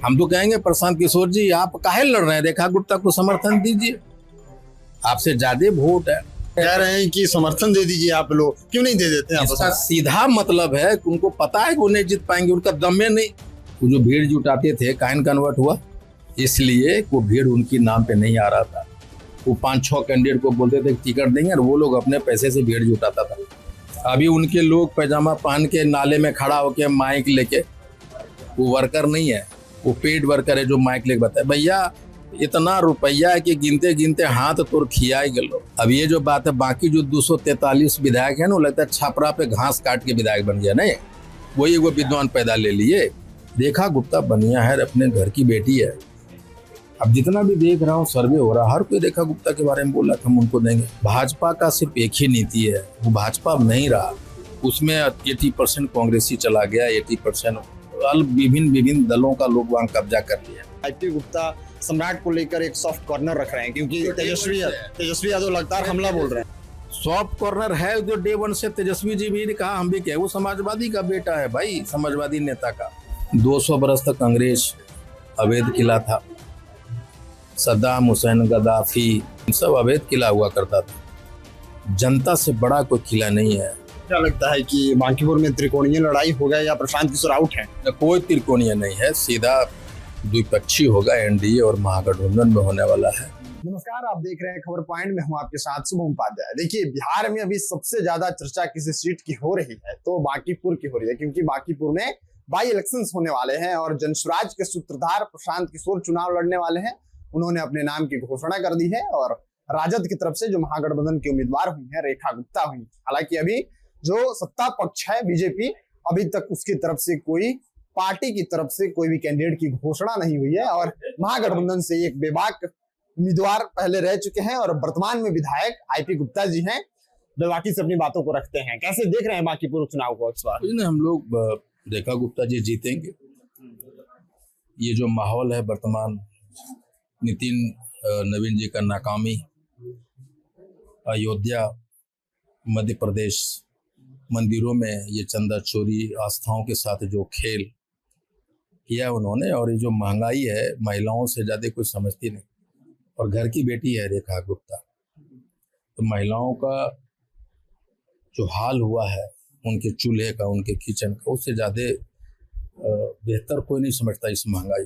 हम तो कहेंगे प्रशांत किशोर जी आप काहे लड़ रहे हैं, रेखा गुप्ता को समर्थन दीजिए, आपसे ज्यादा वोट है। कह रहे हैं कि समर्थन दे दीजिए, आप लोग क्यों नहीं दे देते हैं? इसका सीधा मतलब है कि उनको पता है कि वो नहीं जीत पाएंगे, उनका दम में नहीं। वो जो भीड़ जुटाते थे काइन कन्वर्ट हुआ, इसलिए वो भीड़ उनकी नाम पे नहीं आ रहा था। वो 5-6 कैंडिडेट को बोलते थे टिकट देंगे और वो लोग अपने पैसे से भीड़ जुटाता था। अभी उनके लोग पैजामा पहन के नाले में खड़ा होके माइक लेके, वो वर्कर नहीं है, वो पेड वर्कर है जो माइक लेके बताए भैया इतना रुपया है कि गिनते गिनते हाथ तोड़ खियाई गलो। अब ये जो बात है, बाकी जो 243 विधायक है ना, लगता है छापरा पे घास काट के विधायक बन गया, नहीं वही वो विद्वान पैदा ले लिए। रेखा गुप्ता बनिया है, अपने घर की बेटी है। अब जितना भी देख रहा हूँ सर्वे हो रहा, हर कोई रेखा गुप्ता के बारे में बोला हम उनको देंगे। भाजपा का सिर्फ एक ही नीति है, वो भाजपा अब नहीं रहा, उसमें 80% कांग्रेसी चला गया, 80% विभिन्न दलों का लोग वहाँ कब्जा कर लिया। आईपी गुप्ता सम्राट को लेकर एक सॉफ्ट कॉर्नर रख रहे हैं क्योंकि तेजस्वी यादव लगातार हमला बोल रहे हैं। सॉफ्ट कॉर्नर है जो डे वन से तेजस्वी जी भी ने कहा, हम भी कहे, वो समाजवादी का बेटा है भाई, समाजवादी नेता का। 200 बरस तक अंग्रेज अवैध किला था, सद्दाम हुसैन, गद्दाफी, सब अवैध किला हुआ करता था। जनता से बड़ा कोई किला नहीं है। क्या लगता है कि बांकीपुर में त्रिकोणीय लड़ाई होगा या प्रशांत किशोर आउट है? कोई त्रिकोणीय नहीं है, सीधा द्विपक्षीय होगा, एनडीए और महागठबंधन में होने वाला है। नमस्कार, आप देख रहे हैं खबर पॉइंट में, हूं आपके साथ शुभम उपाध्याय। देखिए, बिहार में अभी सबसे ज्यादा चर्चा किसी सीट की हो रही है तो बांकीपुर की हो रही है, क्योंकि बांकीपुर में बाई इलेक्शंस होने वाले हैं और जनसुराज के सूत्रधार प्रशांत किशोर चुनाव लड़ने वाले हैं। उन्होंने अपने नाम की घोषणा कर दी है और राजद की तरफ से जो महागठबंधन की उम्मीदवार हुई है रेखा गुप्ता हुई। हालांकि अभी जो सत्ता पक्ष है बीजेपी, अभी तक उसकी तरफ से कोई पार्टी की तरफ से कोई भी कैंडिडेट की घोषणा नहीं हुई है और महागठबंधन से एक बेबाक उम्मीदवार पहले रह चुके हैं और वर्तमान में विधायक आईपी गुप्ता जी हैं। बेबाकी से अपनी बातों को रखते हैं। कैसे देख रहे हैं बांकीपुर चुनाव को इस बार? हम लोग रेखा गुप्ता जी जीतेंगे। ये जो माहौल है वर्तमान, नितिन नवीन जी का नाकामी, अयोध्या, मध्य प्रदेश, मंदिरों में ये चंदा चोरी, आस्थाओं के साथ जो खेल किया उन्होंने, और ये जो महंगाई है, महिलाओं से ज्यादा कोई समझती नहीं, और घर की बेटी है रेखा गुप्ता, तो महिलाओं का जो हाल हुआ है, उनके चूल्हे का, उनके किचन का, उससे ज्यादा बेहतर कोई नहीं समझता इस महंगाई।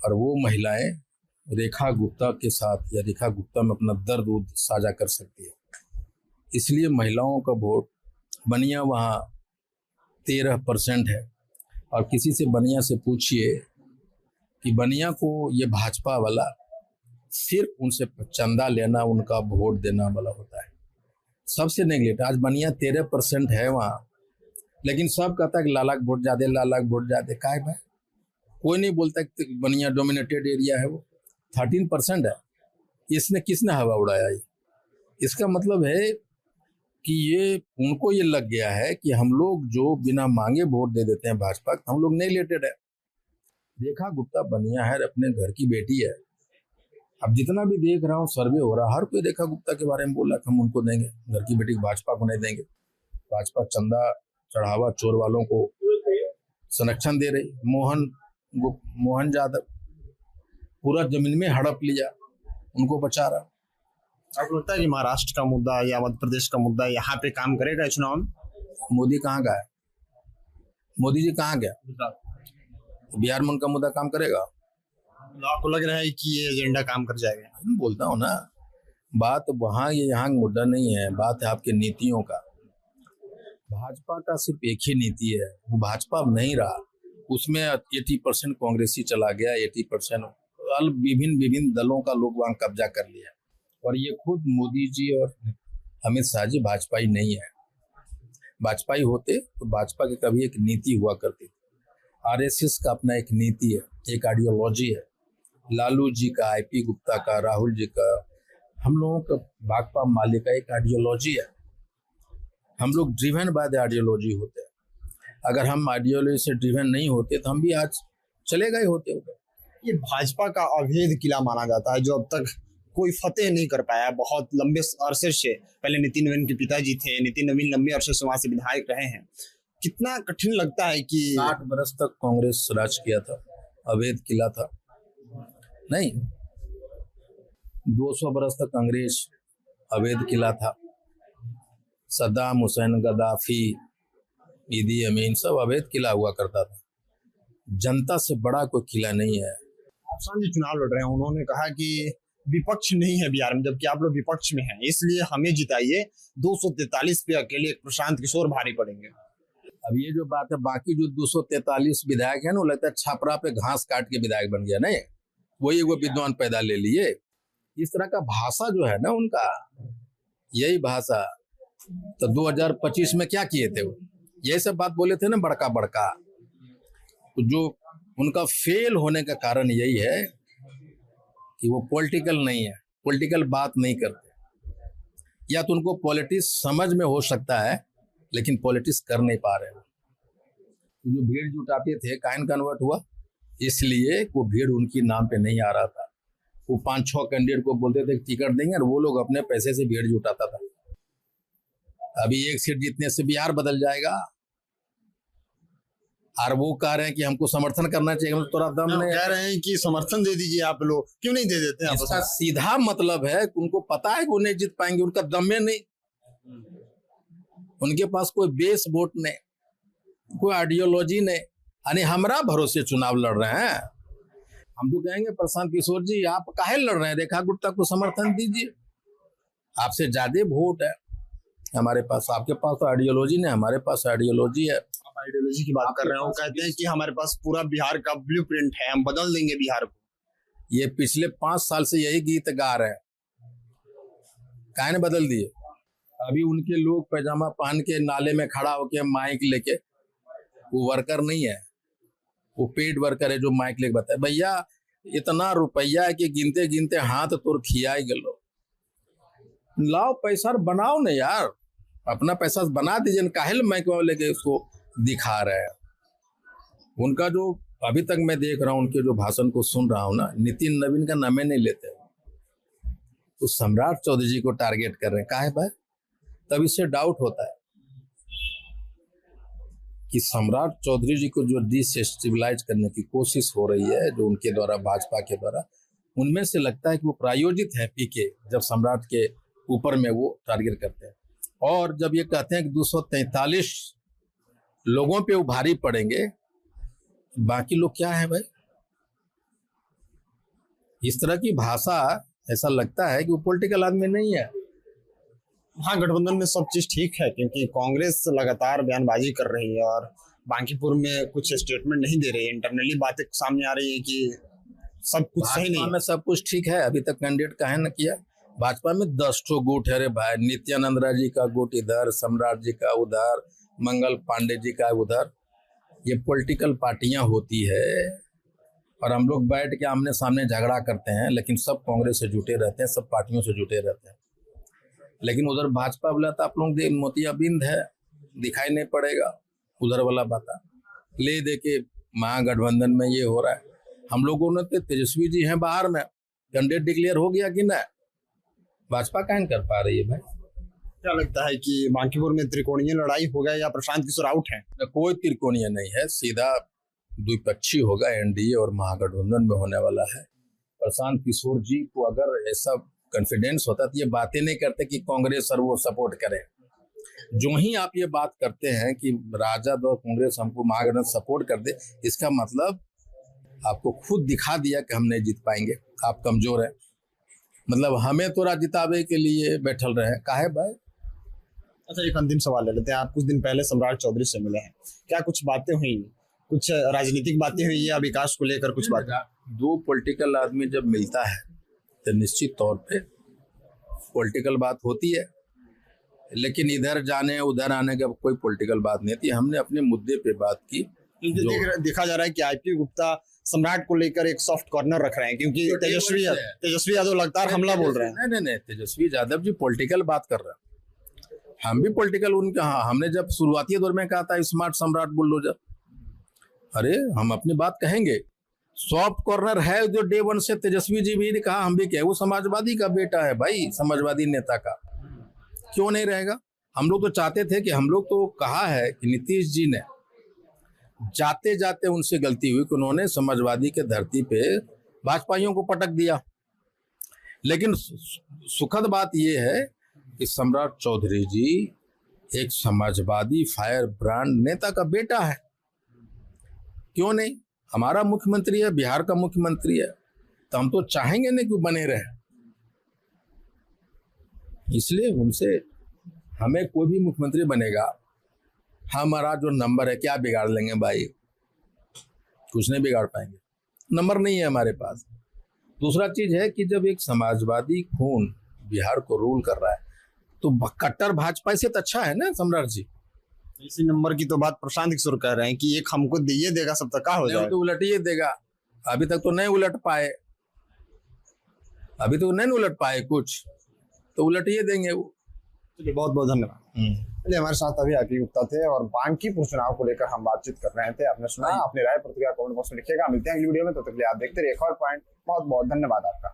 और वो महिलाएं रेखा गुप्ता के साथ या रेखा गुप्ता में अपना दर्द साझा कर सकती है, इसलिए महिलाओं का वोट बनिया वहाँ 13% है। और किसी से बनिया से पूछिए कि बनिया को ये भाजपा वाला सिर्फ उनसे चंदा लेना, उनका वोट देना वाला होता है, सबसे नेगलेक्ट। आज बनिया 13% है वहाँ, लेकिन सब कहता है कि लाला वोट ज्यादा, लाला वोट ज्यादा। काय भाई, कोई नहीं बोलता कि बनिया डोमिनेटेड एरिया है, वो 13% है। इसने किसने हवा उड़ाया? इसका मतलब है कि ये उनको ये लग गया है कि हम लोग जो बिना मांगे वोट दे देते हैं भाजपा, हम लोग नहीं रिलेटेड है। रेखा गुप्ता बनिया है, अपने घर की बेटी है। अब जितना भी देख रहा हूँ सर्वे हो रहा, हर कोई रेखा गुप्ता के बारे में बोला हम उनको देंगे, घर की बेटी भाजपा को नहीं देंगे। भाजपा चंदा चढ़ावा चोर वालों को संरक्षण दे रही। मोहन यादव पूरा जमीन में हड़प लिया, उनको बचा रहा। आपको लगता है कि महाराष्ट्र का मुद्दा या मध्य प्रदेश का मुद्दा यहाँ पे काम करेगा चुनाव में? मोदी कहाँ गया? मोदी जी कहाँ गया? बिहार में उनका मुद्दा काम करेगा? आपको लग रहा है कि ये एजेंडा काम कर जाएगा? मैं बोलता हूँ ना, बात वहाँ ये यहाँ मुद्दा नहीं है, बात है आपके नीतियों का। भाजपा का सिर्फ एक ही नीति है, वो भाजपा अब नहीं रहा, उसमें 80% कांग्रेसी चला गया, 80% विभिन्न दलों का लोग वहाँ कब्जा कर लिया। और ये खुद मोदी जी और अमित शाह जी भाजपाई नहीं है। भाजपाई होते तो भाजपा की कभी एक नीति हुआ करती थी। आरएसएस का अपना एक नीति है, एक आइडियोलॉजी है। लालू जी का, आईपी गुप्ता का, राहुल जी का, हम लोगों का, भाकपा माले का एक आइडियोलॉजी है। हम लोग ड्रिवन बाय द आइडियोलॉजी होते हैं। अगर हम आइडियोलॉजी से ड्रिवन नहीं होते तो हम भी आज चले गए होते। ये भाजपा का अवैध किला माना जाता है जो अब तक कोई फतेह नहीं कर पाया बहुत लंबे अरसे से। पहले नितिन नवीन के पिताजी थे, नितिन नवीन लंबे अरसे से वहां से विधायक रहे हैं। कितना कठिन लगता है कि 60 बरस तक कांग्रेस राज किया था, अवैध किला था नहीं, 200 बरस तक कांग्रेस अवैध किला था। सद्दाम हुसैन, गद्दाफी, ईदी अमीन सब अवैध किला हुआ करता था। जनता से बड़ा कोई किला नहीं है। आप जी चुनाव लड़ रहे हैं, उन्होंने कहा कि विपक्ष नहीं है बिहार में, जबकि आप लोग विपक्ष में हैं, इसलिए हमें जिताइए, 243 पे अकेले प्रशांत किशोर भारी पड़ेंगे। अब ये जो बात है, बाकी जो 243 विधायक है ना, वो लगता है छापरा पे घास काट के विधायक बन गया नहीं, वही वो विद्वान पैदा ले लिए। इस तरह का भाषा जो है ना उनका, यही भाषा। तो 2025 में क्या किए थे वो, यही सब बात बोले थे ना बड़का बड़का। तो जो उनका फेल होने का कारण यही है कि वो पॉलिटिकल नहीं है, पॉलिटिकल बात नहीं करते। या तो उनको पॉलिटिक्स समझ में हो सकता है लेकिन पॉलिटिक्स कर नहीं पा रहे। जो भीड़ जुटाते थे, काइन कन्वर्ट हुआ इसलिए वो भीड़ उनकी नाम पे नहीं आ रहा था। वो 5-6 कैंडिडेट को बोलते थे टिकट देंगे और वो लोग अपने पैसे से भीड़ जुटाता था। अभी एक सीट जीतने से बिहार बदल जाएगा और वो कह रहे हैं कि हमको समर्थन करना चाहिए। मतलब थोड़ा दम नहीं, कह रहे हैं कि समर्थन दे दीजिए, आप लोग क्यों नहीं दे देते हैं? इसका सीधा मतलब है कि उनको पता है कि वो नहीं जीत पाएंगे, उनका दम में नहीं, उनके पास कोई बेस वोट नहीं, कोई आइडियोलॉजी नहीं। यानी हमरा भरोसे चुनाव लड़ रहे हैं। हम तो कहेंगे प्रशांत किशोर जी आप काहे लड़ रहे हैं, रेखा गुप्ता को समर्थन दीजिए, आपसे ज्यादा वोट है हमारे पास। आपके पास तो आइडियोलॉजी नहीं, हमारे पास आइडियोलॉजी है। आप आइडियोलॉजी की बात कर रहे हैं, वो कहते हैं कि हमारे पास पूरा बिहार का ब्लूप्रिंट है, हम बदल देंगे बिहार को। ये पिछले 5 साल से यही गीत गा रहे हैं, काहे ने बदल दिए। अभी उनके लोग पैजामा पहन के नाले में खड़ा होके माइक लेके, वो वर्कर नहीं है, वो पेड वर्कर है जो माइक लेके बताए भैया इतना रुपया है कि गिनते गिनते हाथ तोड़ खिया ही गलो, लाओ पैसा बनाओ ना यार, अपना पैसा बना दीजिए, काहे माइक लेके उसको दिखा रहे हैं। उनका जो अभी तक मैं देख रहा हूँ, उनके जो भाषण को सुन रहा हूँ ना, नितिन नवीन का नाम नहीं लेते, तो सम्राट चौधरी जी को टारगेट कर रहे हैं। काहे भाई, तब इससे डाउट होता है कि सम्राट चौधरी जी को जो डिस्टेबलाइज करने की कोशिश हो रही है, जो उनके द्वारा भाजपा के द्वारा, उनमें से लगता है कि वो प्रायोजित है पीके, जब सम्राट के ऊपर में वो टारगेट करते हैं। और जब ये कहते हैं कि 243 लोगों पे वो भारी पड़ेंगे, बाकी लोग क्या है भाई, इस तरह की भाषा, ऐसा लगता है कि वो पॉलिटिकल आदमी नहीं है। हाँ, गठबंधन में सब चीज ठीक है, क्योंकि कांग्रेस लगातार बयानबाजी कर रही है और बांकीपुर में कुछ स्टेटमेंट नहीं दे रही है, इंटरनली बातें सामने आ रही है कि सब कुछ सही नहीं है। में सब कुछ ठीक है, अभी तक कैंडिडेट काहे न किया। भाजपा में 10 ठो गुट है रे भाई, नित्यानंद राय जी का गुट इधर, सम्राट जी का उधर, मंगल पांडे जी का उधर। ये पॉलिटिकल पार्टियां होती है और हम लोग बैठ के आमने सामने झगड़ा करते हैं, लेकिन सब कांग्रेस से जुटे रहते हैं, सब पार्टियों से जुटे रहते हैं। लेकिन उधर भाजपा वाला तो आप लोग मोतियाबिंद है, दिखाई नहीं पड़ेगा। उधर वाला बात ले दे के महागठबंधन में ये हो रहा है। हम लोगों ने तो तेजस्वी जी हैं बाहर में, कैंडिडेट डिक्लेयर हो गया कि ना, भाजपा काहे कर पा रही है भाई। क्या लगता है कि बांकीपुर में त्रिकोणीय लड़ाई होगा या प्रशांत किशोर आउट है? कोई त्रिकोणीय नहीं है, सीधा द्विपक्षीय होगा, एनडीए और महागठबंधन में होने वाला है। प्रशांत किशोर जी को अगर ऐसा कॉन्फिडेंस होता तो ये बातें नहीं करते कि कांग्रेस और वो सपोर्ट करे। जो ही आप ये बात करते हैं कि राजद और कांग्रेस हमको महागठबंधन सपोर्ट कर दे, इसका मतलब आपको खुद दिखा दिया कि हम नहीं जीत पाएंगे, आप कमजोर हैं। मतलब हमें तो जितावे के लिए बैठल रहे हैं, काहे भाई। अच्छा, एक अंतिम सवाल ले लेते हैं। आप कुछ दिन पहले सम्राट चौधरी से मिले हैं, क्या कुछ बातें हुई, कुछ राजनीतिक बातें हुई या विकास को लेकर कुछ बातें? दो पॉलिटिकल आदमी जब मिलता है तो निश्चित तौर पे पॉलिटिकल बात होती है, लेकिन इधर जाने उधर आने का कोई पॉलिटिकल बात नहीं थी। हमने अपने मुद्दे पे बात की। देखा जा रहा है कि आईपी गुप्ता सम्राट को लेकर एक सॉफ्ट कॉर्नर रख रहे हैं, क्योंकि तेजस्वी यादव लगातार हमला बोल रहे हैं। नहीं, तेजस्वी यादव जी पॉलिटिकल बात कर रहे हैं, हम भी पॉलिटिकल उनका। हाँ, हमने जब शुरुआती दौर में कहा था स्मार्ट सम्राट बुलडोजर, अरे हम अपनी बात कहेंगे। सॉफ्ट कॉर्नर है जो डे वन से तेजस्वी जी भी ने कहा, हम भी कहे, वो समाजवादी का बेटा है भाई, समाजवादी नेता का, क्यों नहीं रहेगा। हम लोग तो चाहते थे कि हम लोग तो कहा है कि नीतीश जी ने जाते जाते उनसे गलती हुई कि उन्होंने समाजवादी के धरती पे भाजपाइयों को पटक दिया। लेकिन सुखद बात यह है कि सम्राट चौधरी जी एक समाजवादी फायर ब्रांड नेता का बेटा है। क्यों नहीं, हमारा मुख्यमंत्री है, बिहार का मुख्यमंत्री है, तो हम तो चाहेंगे नहीं कि बने रहे। इसलिए उनसे हमें कोई भी मुख्यमंत्री बनेगा, हमारा जो नंबर है क्या बिगाड़ लेंगे भाई, कुछ नहीं बिगाड़ पाएंगे, नंबर नहीं है हमारे पास। दूसरा चीज है कि जब एक समाजवादी खून बिहार को रूल कर रहा है तो कट्टर भाजपा से तो अच्छा है ना सम्राट जी। इसी नंबर की तो बात प्रशांत किशोर कह रहे हैं कि एक हमको ये देगा सब तक का हो जाएगा। तो उलट ही देगा, अभी तक तो नहीं उलट पाए, अभी तो नहीं उलट पाए कुछ, तो उलट ये देंगे वो। चलिए बहुत बहुत धन्यवाद। चलिए हमारे साथ अभी आरपी गुप्ता थे और बांकीपुर चुनाव को लेकर हम बातचीत कर रहे थे। आपने सुना, अपनी राय प्रतिक्रिया कमेंट बॉक्स में लिखिएगा। मिलते हैं अगली वीडियो में, तो तक के लिए आप देखते रहिए खबर पॉइंट। बहुत बहुत धन्यवाद आपका।